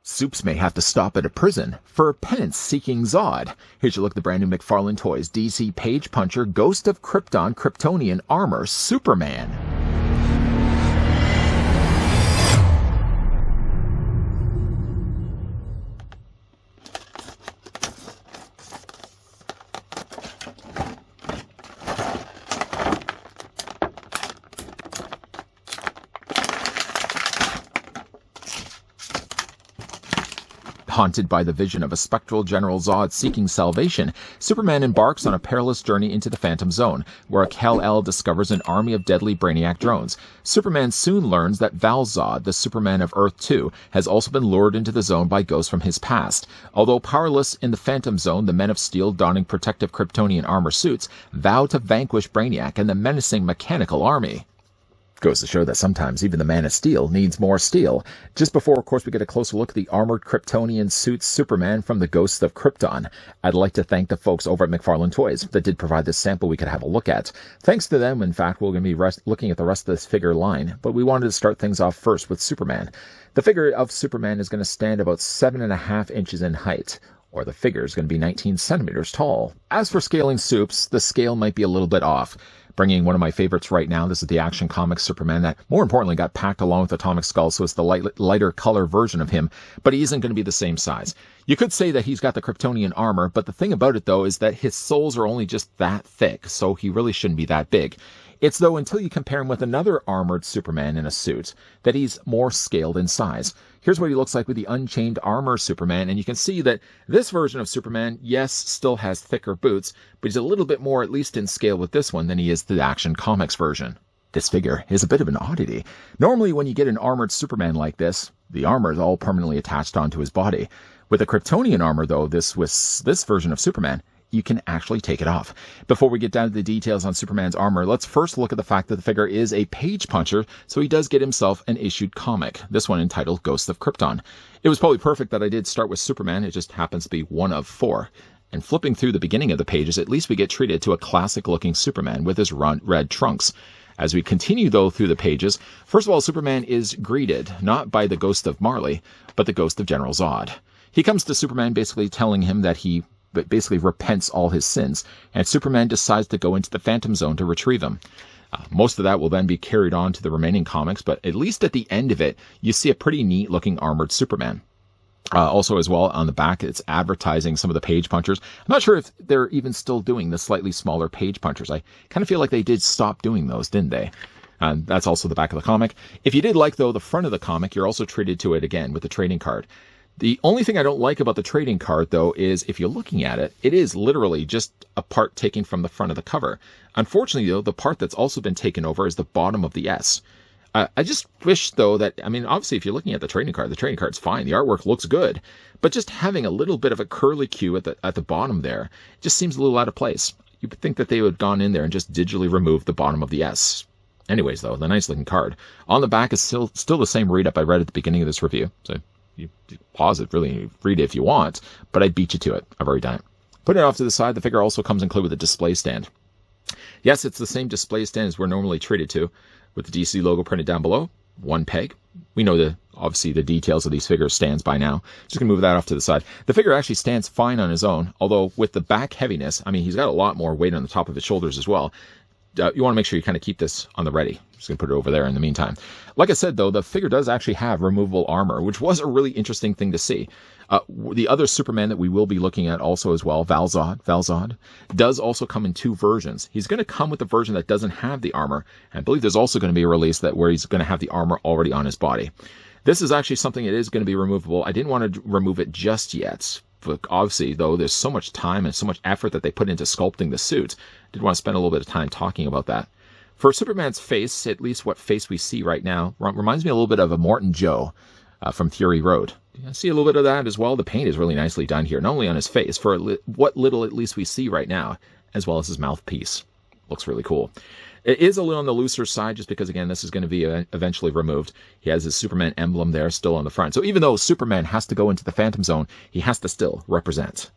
Soups may have to stop at a prison for penance-seeking Zod. Here's your look at the brand new McFarlane Toys DC Page Puncher Ghost of Krypton Kryptonian Armor Superman. Haunted by the vision of a spectral General Zod seeking salvation, Superman embarks on a perilous journey into the Phantom Zone, where a Kal-El discovers an army of deadly Brainiac drones. Superman soon learns that Val-Zod, the Superman of Earth 2, has also been lured into the zone by ghosts from his past. Although powerless in the Phantom Zone, the Men of Steel, donning protective Kryptonian armor suits, vow to vanquish Brainiac and the menacing mechanical army. Goes to show that sometimes even the Man of Steel needs more steel. Just before, of course, we get a closer look at the armored Kryptonian suit Superman from the Ghosts of Krypton. I'd like to thank the folks over at McFarlane Toys that did provide this sample we could have a look at. Thanks to them, in fact, we're going to be looking at the rest of this figure line, but we wanted to start things off first with Superman. The figure of Superman is going to stand about 7.5 inches in height, or the figure is going to be 19 centimeters tall. As for scaling Supes, the scale might be a little bit off. Bringing one of my favorites right now, this is the Action Comics Superman that, more importantly, got packed along with Atomic Skull, so it's the lighter color version of him, but he isn't going to be the same size. You could say that he's got the Kryptonian armor, but the thing about it, though, is that his soles are only just that thick, so he really shouldn't be that big. It's, though, until you compare him with another armored Superman in a suit, that he's more scaled in size. Here's what he looks like with the Unchained Armor Superman, and you can see that this version of Superman, yes, still has thicker boots, but he's a little bit more, at least in scale with this one, than he is the Action Comics version. This figure is a bit of an oddity. Normally, when you get an armored Superman like this, the armor is all permanently attached onto his body. With the Kryptonian armor, though, this version of Superman, you can actually take it off. Before we get down to the details on Superman's armor, let's first look at the fact that the figure is a page puncher, so he does get himself an issued comic, this one entitled Ghost of Krypton. It was probably perfect that I did start with Superman, it just happens to be one of 4. And flipping through the beginning of the pages, at least we get treated to a classic-looking Superman with his red trunks. As we continue, though, through the pages, first of all, Superman is greeted, not by the ghost of Marley, but the ghost of General Zod. He comes to Superman basically telling him that he basically repents all his sins, and Superman decides to go into the Phantom Zone to retrieve him. Most of that will then be carried on to the remaining comics, but at least at the end of it, you see a pretty neat-looking armored Superman. Also, as well, on the back, it's advertising some of the page punchers. I'm not sure if they're even still doing the slightly smaller page punchers. I kind of feel like they did stop doing those, didn't they? That's also the back of the comic. If you did like, though, the front of the comic, you're also treated to it again with the trading card. The only thing I don't like about the trading card, though, is if you're looking at it, it is literally just a part taken from the front of the cover. Unfortunately, though, the part that's also been taken over is the bottom of the S. I just wish, though, that, I mean, obviously, if you're looking at the trading card's fine. The artwork looks good. But just having a little bit of a curly Q at the bottom there just seems a little out of place. You would think that they would have gone in there and just digitally removed the bottom of the S. Anyways, though, the nice-looking card. On the back is still the same read-up I read at the beginning of this review. So you pause it, really read it if you want, but I'd beat you to it. I've already done it. Putting it off to the side, the figure also comes included with a display stand. Yes, it's the same display stand as we're normally treated to, with the DC logo printed down below, one peg. We know obviously the details of these figures stands by now. Just gonna move that off to the side. The figure actually stands fine on his own, although with the back heaviness, I mean, he's got a lot more weight on the top of his shoulders as well. You want to make sure you kind of keep this on the ready. Just going to put it over there in the meantime. Like I said, though, the figure does actually have removable armor, which was a really interesting thing to see. The other Superman that we will be looking at also as well, Val-Zod, does also come in 2 versions. He's going to come with the version that doesn't have the armor. And I believe there's also going to be a release where he's going to have the armor already on his body. This is actually something that is going to be removable. I didn't want to remove it just yet. But obviously, though, there's so much time and so much effort that they put into sculpting the suit. I did want to spend a little bit of time talking about that. For Superman's face, at least what face we see right now, reminds me a little bit of a Morton Joe from Fury Road. I see a little bit of that as well. The paint is really nicely done here, not only on his face, for what little at least we see right now, as well as his mouthpiece. Looks really cool. It is a little on the looser side, just because, again, this is going to be eventually removed. He has his Superman emblem there still on the front. So even though Superman has to go into the Phantom Zone, he has to still represent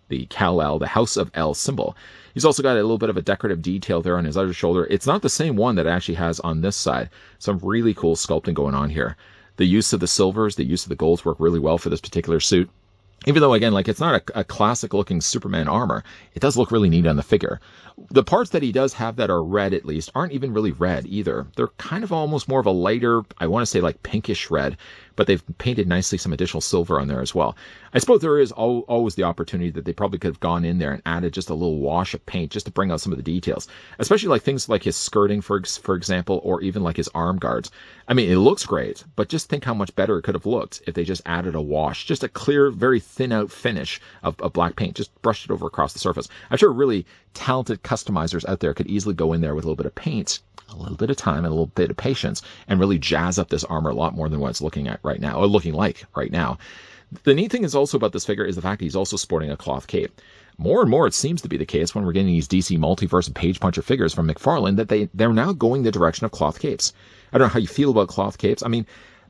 the Kal-El, the House of El symbol. He's also got a little bit of a decorative detail there on his other shoulder. It's not the same one that it actually has on this side. Some really cool sculpting going on here. The use of the silvers, the use of the golds work really well for this particular suit. Even though, again, like it's not a classic-looking Superman armor, it does look really neat on the figure. The parts that he does have that are red, at least, aren't even really red either. They're kind of almost more of a lighter, I want to say like pinkish red, but they've painted nicely some additional silver on there as well. I suppose there is always the opportunity that they probably could have gone in there and added just a little wash of paint just to bring out some of the details, especially like things like his skirting, for example, or even like his arm guards. I mean, it looks great, but just think how much better it could have looked if they just added a wash, just a clear, very thin out finish of black paint, just brushed it over across the surface. I'm sure really talented customizers out there could easily go in there with a little bit of paint, a little bit of time, and a little bit of patience, and really jazz up this armor a lot more than what it's looking at right now, or looking like right now. The neat thing is also about this figure is the fact that he's also sporting a cloth cape. More and more, it seems to be the case when we're getting these DC Multiverse and Page Puncher figures from McFarlane that they're now going the direction of cloth capes. I don't know how you feel about cloth capes. I mean,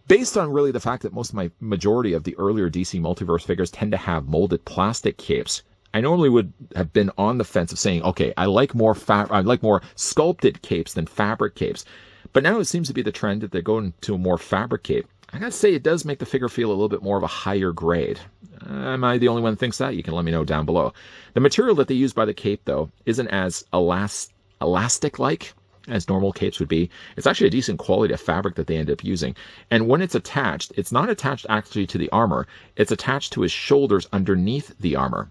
based on really the fact that most of my majority of the earlier DC Multiverse figures tend to have molded plastic capes, I normally would have been on the fence of saying, okay, I like more sculpted capes than fabric capes. But now it seems to be the trend that they're going to a more fabric cape. I gotta say, it does make the figure feel a little bit more of a higher grade. Am I the only one that thinks that? You can let me know down below. The material that they use by the cape, though, isn't as elastic-like as normal capes would be. It's actually a decent quality of fabric that they end up using. And when it's attached, it's not attached actually to the armor. It's attached to his shoulders underneath the armor.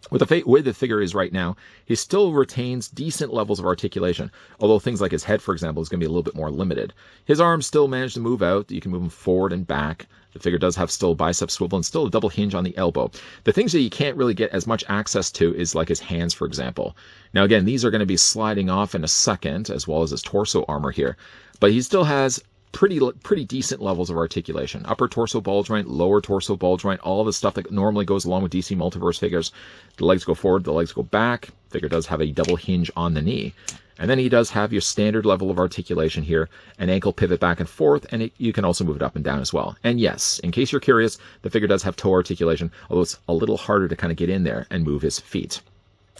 With the way the figure is right now, he still retains decent levels of articulation, although things like his head, for example, is going to be a little bit more limited. His arms still manage to move out. You can move them forward and back. The figure does have still bicep swivel and still a double hinge on the elbow. The things that you can't really get as much access to is like his hands, for example. Now, again, these are going to be sliding off in a second, as well as his torso armor here. But he still has pretty decent levels of articulation. Upper torso ball joint, lower torso ball joint, all the stuff that normally goes along with DC Multiverse figures. The legs go forward, the legs go back. Figure does have a double hinge on the knee. And then he does have your standard level of articulation here, an ankle pivot back and forth, and you can also move it up and down as well. And yes, in case you're curious, the figure does have toe articulation, although it's a little harder to kind of get in there and move his feet.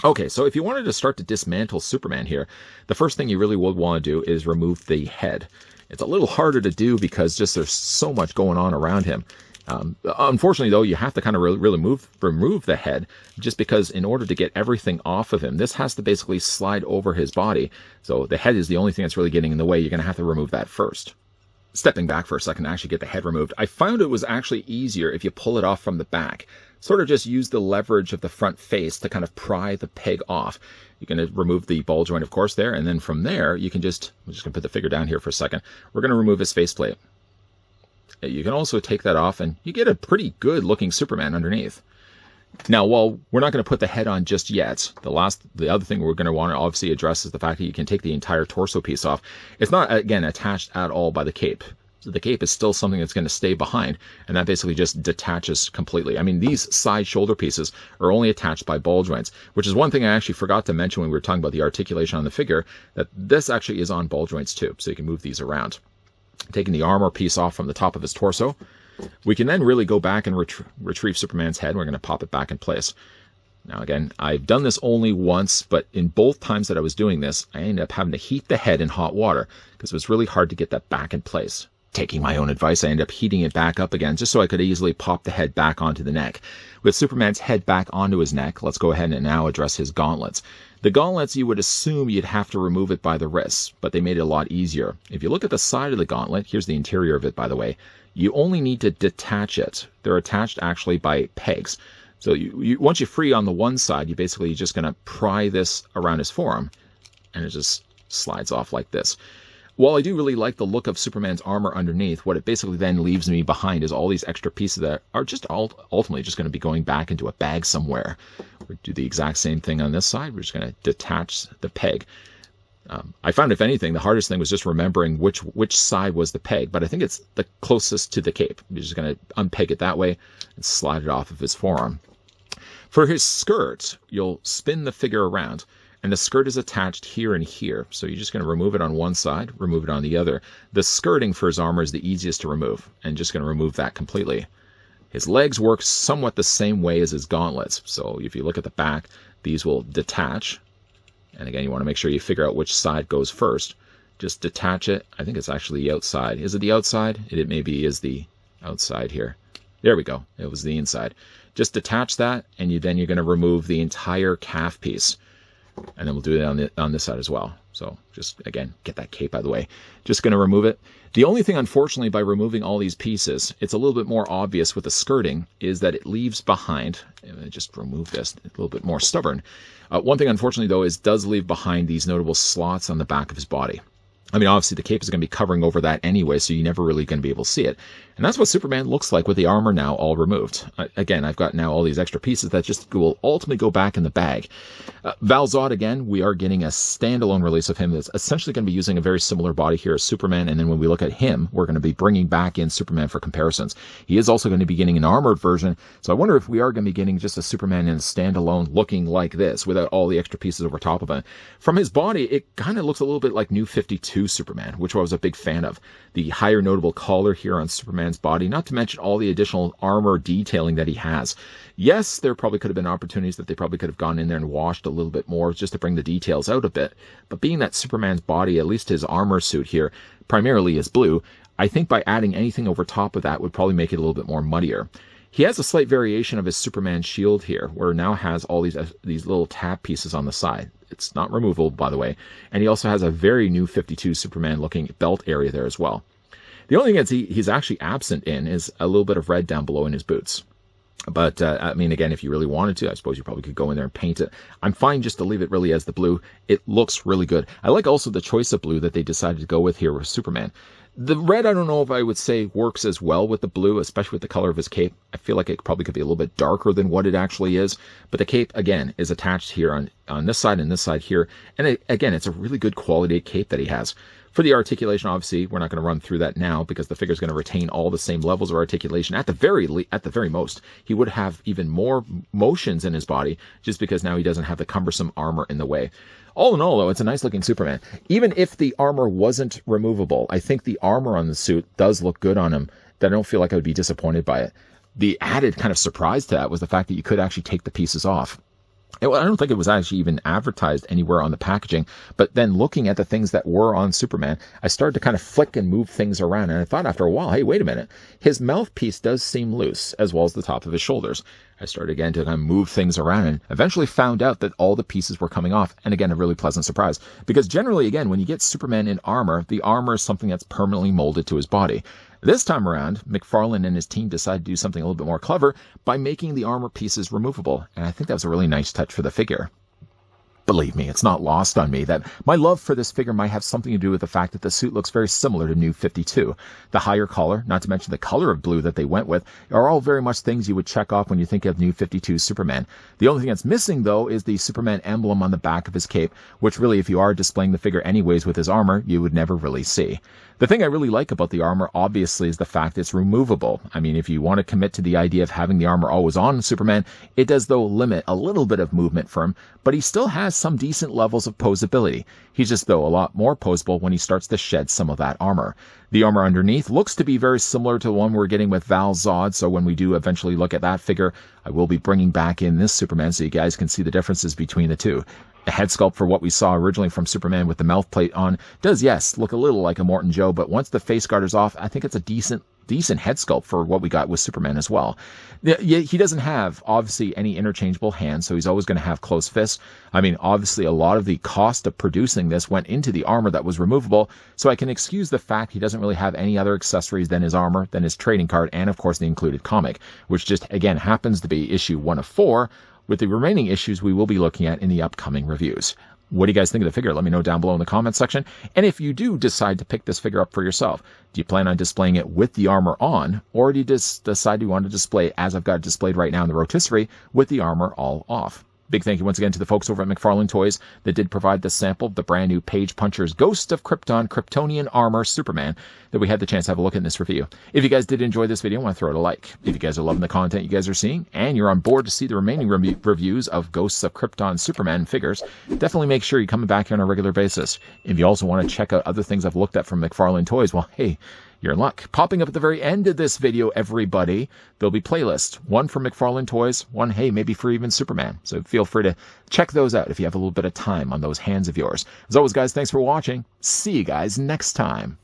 Okay, so if you wanted to start to dismantle Superman here, the first thing you really would want to do is remove the head. It's a little harder to do because just there's so much going on around him. Unfortunately, though, you have to kind of really remove the head, just because in order to get everything off of him, this has to basically slide over his body. So the head is the only thing that's really getting in the way. You're going to have to remove that first. Stepping back for a second to actually get the head removed, I found it was actually easier if you pull it off from the back. Sort of just use the leverage of the front face to kind of pry the peg off. You're going to remove the ball joint, of course, there, and then from there, you can just, I'm just going to put the figure down here for a second. We're going to remove his faceplate. You can also take that off, and you get a pretty good-looking Superman underneath. Now, while we're not going to put the head on just yet, the other thing we're going to want to obviously address is the fact that you can take the entire torso piece off. It's not, again, attached at all by the cape. So the cape is still something that's going to stay behind, and that basically just detaches completely. I mean, these side shoulder pieces are only attached by ball joints, which is one thing I actually forgot to mention when we were talking about the articulation on the figure, that this actually is on ball joints too, so you can move these around. Taking the armor piece off from the top of his torso, we can then really go back and retrieve Superman's head. We're going to pop it back in place. Now, again, I've done this only once, but in both times that I was doing this, I ended up having to heat the head in hot water because it was really hard to get that back in place. Taking my own advice, I ended up heating it back up again just so I could easily pop the head back onto the neck. With Superman's head back onto his neck, let's go ahead and now address his gauntlets. The gauntlets, you would assume you'd have to remove it by the wrists, but they made it a lot easier. If you look at the side of the gauntlet, here's the interior of it, by the way, you only need to detach it. They're attached actually by pegs. So once you free on the one side, you're basically just going to pry this around his forearm, and it just slides off like this. While I do really like the look of Superman's armor underneath, what it basically then leaves me behind is all these extra pieces that are just ultimately just going to be going back into a bag somewhere. We'll do the exact same thing on this side. We're just going to detach the peg. I found, if anything, the hardest thing was just remembering which side was the peg, but I think it's the closest to the cape. You're just going to unpeg it that way and slide it off of his forearm. For his skirt, you'll spin the figure around, and the skirt is attached here and here. So you're just going to remove it on one side, remove it on the other. The skirting for his armor is the easiest to remove, and just going to remove that completely. His legs work somewhat the same way as his gauntlets. So if you look at the back, these will detach. And again, you want to make sure you figure out which side goes first. just detach it. I think it's actually the outside. Is it the outside? It maybe is the outside here. There we go. It was the inside. Just detach that, and then you're going to remove the entire calf piece. And then we'll do it on this side as well. So just, again, get that cape out of the way. Just going to remove it. The only thing, unfortunately, by removing all these pieces, it's a little bit more obvious with the skirting, is that it leaves behind, just remove this, a little bit more stubborn. One thing, unfortunately, though, is does leave behind these notable slots on the back of his body. I mean, obviously, the cape is going to be covering over that anyway, so you're never really going to be able to see it. And that's what Superman looks like with the armor now all removed. Again, I've got now all these extra pieces that just will ultimately go back in the bag. Val Zod, again, we are getting a standalone release of him that's essentially going to be using a very similar body here as Superman. And then when we look at him, we're going to be bringing back in Superman for comparisons. He is also going to be getting an armored version. So I wonder if we are going to be getting just a Superman in a standalone looking like this without all the extra pieces over top of it. From his body, it kind of looks a little bit like New 52 Superman, which I was a big fan of. The higher notable collar here on Superman's body, not to mention all the additional armor detailing that he has. Yes, there probably could have been opportunities that they probably could have gone in there and washed a little bit more just to bring the details out a bit. But being that Superman's body, at least his armor suit here, primarily is blue, I think by adding anything over top of that would probably make it a little bit more muddier. He has a slight variation of his Superman shield here, where it now has all these little tab pieces on the side. It's not removable, by the way. And he also has a very New 52 Superman looking belt area there as well. The only thing that he's actually absent in is a little bit of red down below in his boots. But, I mean, again, if you really wanted to, I suppose you probably could go in there and paint it. I'm fine just to leave it really as the blue. It looks really good. I like also the choice of blue that they decided to go with here with Superman. The red, I don't know if I would say works as well with the blue, especially with the color of his cape. I feel like it probably could be a little bit darker than what it actually is. But the cape, again, is attached here on this side and this side here. And again, it's a really good quality cape that he has. For the articulation, obviously, we're not going to run through that now because the figure is going to retain all the same levels of articulation. At the very most, he would have even more motions in his body just because now he doesn't have the cumbersome armor in the way. All in all, though, it's a nice looking Superman. Even if the armor wasn't removable, I think the armor on the suit does look good on him, that I don't feel like I would be disappointed by it. The added kind of surprise to that was the fact that you could actually take the pieces off. I don't think it was actually even advertised anywhere on the packaging, but then looking at the things that were on Superman, I started to kind of flick and move things around, and I thought after a while, hey, wait a minute, his mouthpiece does seem loose, as well as the top of his shoulders. I started again to kind of move things around and eventually found out that all the pieces were coming off, and again, a really pleasant surprise. Because generally, again, when you get Superman in armor, the armor is something that's permanently molded to his body. This time around, McFarlane and his team decided to do something a little bit more clever by making the armor pieces removable, and I think that was a really nice touch for the figure. Believe me, it's not lost on me that my love for this figure might have something to do with the fact that the suit looks very similar to New 52. The higher collar, not to mention the color of blue that they went with, are all very much things you would check off when you think of New 52 Superman. The only thing that's missing, though, is the Superman emblem on the back of his cape, which really, if you are displaying the figure anyways with his armor, you would never really see. The thing I really like about the armor, obviously, is the fact it's removable. I mean, if you want to commit to the idea of having the armor always on Superman, it does, though, limit a little bit of movement for him, but he still has some decent levels of posability. He's just, though, a lot more posable when he starts to shed some of that armor. The armor underneath looks to be very similar to the one we're getting with Val Zod, so when we do eventually look at that figure, I will be bringing back in this Superman so you guys can see the differences between the two. The head sculpt for what we saw originally from Superman with the mouth plate on does, yes, look a little like a Morton Joe, but once the face guard is off, I think it's a decent head sculpt for what we got with Superman as well. He doesn't have, obviously, any interchangeable hands, so he's always going to have closed fists. I mean, obviously, a lot of the cost of producing this went into the armor that was removable, so I can excuse the fact he doesn't really have any other accessories than his armor, than his trading card, and, of course, the included comic, which just, again, happens to be issue 1 of 4, with the remaining issues we will be looking at in the upcoming reviews. What do you guys think of the figure? Let me know down below in the comments section. And if you do decide to pick this figure up for yourself, do you plan on displaying it with the armor on, or do you just decide you want to display it as I've got it displayed right now in the rotisserie with the armor all off? Big thank you once again to the folks over at McFarlane Toys that did provide this sample of the brand new Page Puncher's Ghost of Krypton Kryptonian Armor Superman that we had the chance to have a look at in this review. If you guys did enjoy this video, I want to throw it a like. If you guys are loving the content you guys are seeing and you're on board to see the remaining reviews of Ghosts of Krypton Superman figures, definitely make sure you're coming back here on a regular basis. If you also want to check out other things I've looked at from McFarlane Toys, well, hey, you're in luck. Popping up at the very end of this video, everybody, there'll be playlists. One for McFarlane toys, one, hey, maybe for even Superman. So feel free to check those out if you have a little bit of time on those hands of yours. As always, guys, thanks for watching. See you guys next time.